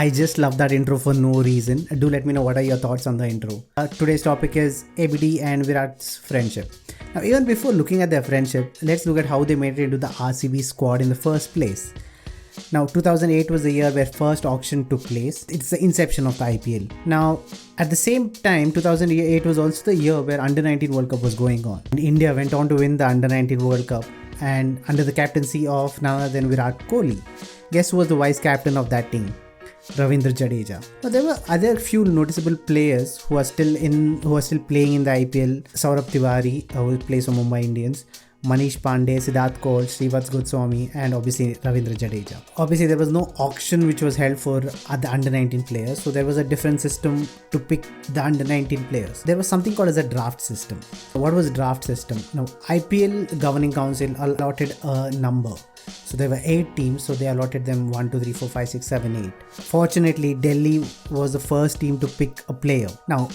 I just love that intro for no reason. Do let me know what are your thoughts on the intro. Today's topic is ABD and Virat's friendship. Now, even before looking at their friendship, let's look at how they made it into the RCB squad in the first place. Now, 2008 was the year where first auction took place. It's the inception of the IPL. Now, at the same time, 2008 was also the year where Under-19 World Cup was going on. And India went on to win the Under-19 World Cup and under the captaincy of none other than Virat Kohli. Guess who was the vice captain of that team? Ravindra Jadeja. Now, there were other few noticeable players who are still playing in the IPL. Saurabh Tiwari, who plays for Mumbai Indians, Manish Pandey, Siddharth Kaul, Srivatsa Goswami, and obviously Ravindra Jadeja. Obviously, there was no auction which was held for the under-19 players, so there was a different system to pick the under-19 players. There was something called as a draft system. What was draft system? Now, IPL Governing Council allotted a number. So there were 8 teams, so they allotted them 1, 2, 3, 4, 5, 6, 7, 8. Fortunately, Delhi was the first team to pick a player. Now,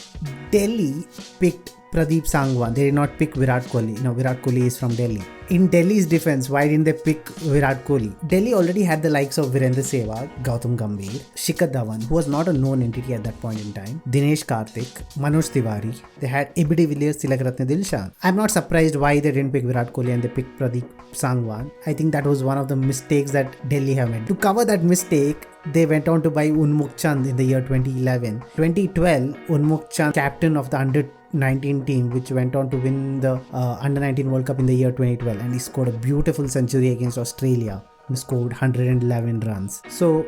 Delhi picked Pradeep Sangwan. They did not pick Virat Kohli. Now, Virat Kohli is from Delhi. In Delhi's defense, why didn't they pick Virat Kohli? Delhi already had the likes of Virendra Sehwag, Gautam Gambhir, Shikhar Dhawan, who was not a known entity at that point in time, Dinesh Karthik, Manoj Tiwari. They had AB de Villiers, Tilakaratne Dilshan. I'm not surprised why they didn't pick Virat Kohli and they picked Pradeep Sangwan. I think that was one of the mistakes that Delhi have made. To cover that mistake, they went on to buy Unmukh Chand in the year 2011. 2012, Unmukh Chand, captain of the Under-19 team, which went on to win the Under-19 World Cup in the year 2012, and he scored a beautiful century against Australia. He scored 111 runs. So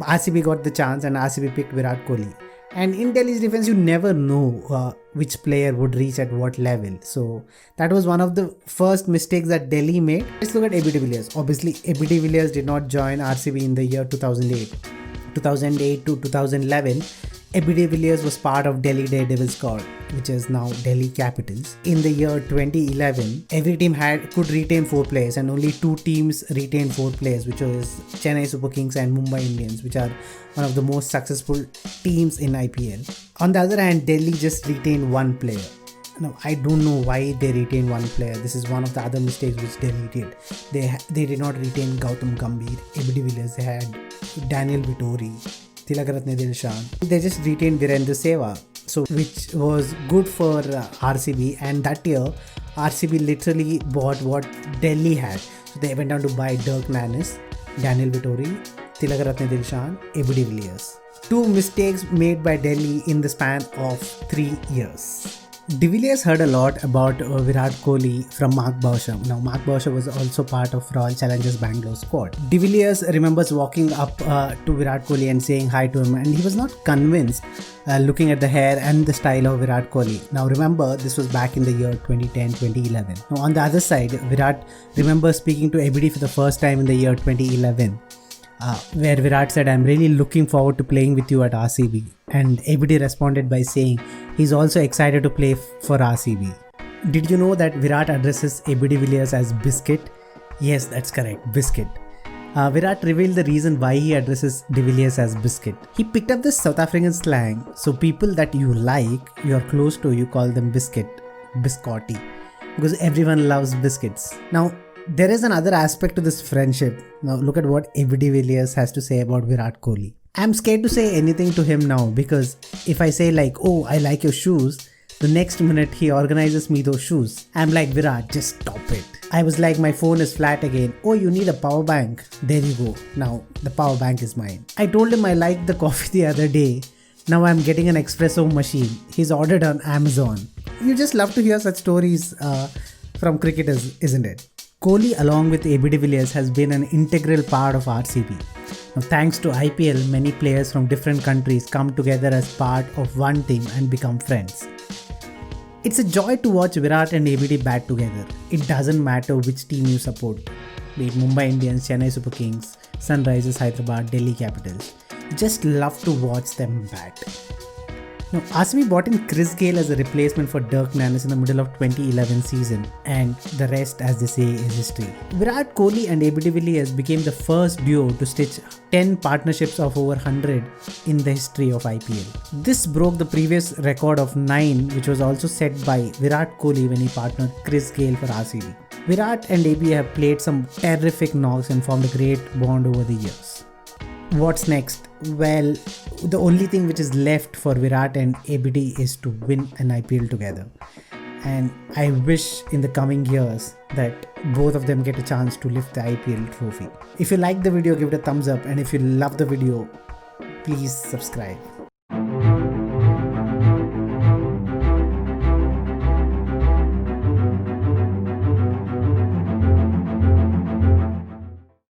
RCB got the chance and RCB picked Virat Kohli. And in Delhi's defense, you never know which player would reach at what level. So that was one of the first mistakes that Delhi made. Let's look at AB de Villiers. Obviously, AB de Villiers did not join RCB in the year 2008. 2008 to 2011, AB de Villiers was part of Delhi Daredevils squad, which is now Delhi Capitals. In the year 2011, every team could retain 4 players and only 2 teams retained 4 players, which was Chennai Super Kings and Mumbai Indians, which are one of the most successful teams in IPL. On the other hand, Delhi just retained 1 player. Now, I don't know why they retained 1 player. This is one of the other mistakes which Delhi did. They did not retain Gautam Gambhir, AB de Villiers. They had Daniel Vittori, Tilakaratne Dilshan. They just retained Virendra Sehwag, so which was good for RCB. And that year, RCB literally bought what Delhi had. So they went down to buy Dirk Nannes, Daniel Vittori, Tilakaratne Dilshan, AB de Villiers. 2 mistakes made by Delhi in the span of 3 years. De Villiers heard a lot about Virat Kohli from Mark Bausham. Now, Mark Bausham was also part of Royal Challengers Bangalore squad. De Villiers remembers walking up to Virat Kohli and saying hi to him, and he was not convinced looking at the hair and the style of Virat Kohli. Now, remember, this was back in the year 2010-2011. Now, on the other side, Virat remembers speaking to ABD for the first time in the year 2011. Where Virat said, "I'm really looking forward to playing with you at RCB." And ABD responded by saying he's also excited to play for RCB. Did you know that Virat addresses AB de Villiers as Biscuit? Yes, that's correct, Biscuit. Virat revealed the reason why he addresses de Villiers as Biscuit. He picked up this South African slang, so people that you like, you're close to, you call them Biscuit, Biscotti, because everyone loves biscuits. Now, there is another aspect to this friendship. Now look at what AB de Villiers has to say about Virat Kohli. I'm scared to say anything to him now, because if I say like, "Oh, I like your shoes," the next minute he organizes me those shoes. I'm like, "Virat, just stop it." I was like, "My phone is flat again." "Oh, you need a power bank." There you go. Now the power bank is mine. I told him I liked the coffee the other day. Now I'm getting an espresso machine. He's ordered on Amazon. You just love to hear such stories from cricketers, isn't it? Kohli, along with AB de Villiers, has been an integral part of RCB. Now, thanks to IPL, many players from different countries come together as part of one team and become friends. It's a joy to watch Virat and ABD bat together. It doesn't matter which team you support, be it Mumbai Indians, Chennai Super Kings, Sunrisers Hyderabad, Delhi Capitals. Just love to watch them bat. Now, RCB bought in Chris Gayle as a replacement for Dirk Nannes in the middle of 2011 season, and the rest, as they say, is history. Virat Kohli and AB de Villiers became the first duo to stitch 10 partnerships of over 100 in the history of IPL. This broke the previous record of 9, which was also set by Virat Kohli when he partnered Chris Gayle for RCB. Virat and AB have played some terrific knocks and formed a great bond over the years. What's next? Well, the only thing which is left for Virat and ABD is to win an IPL together. And I wish in the coming years that both of them get a chance to lift the IPL trophy. If you like the video, give it a thumbs up, and if you love the video, please subscribe.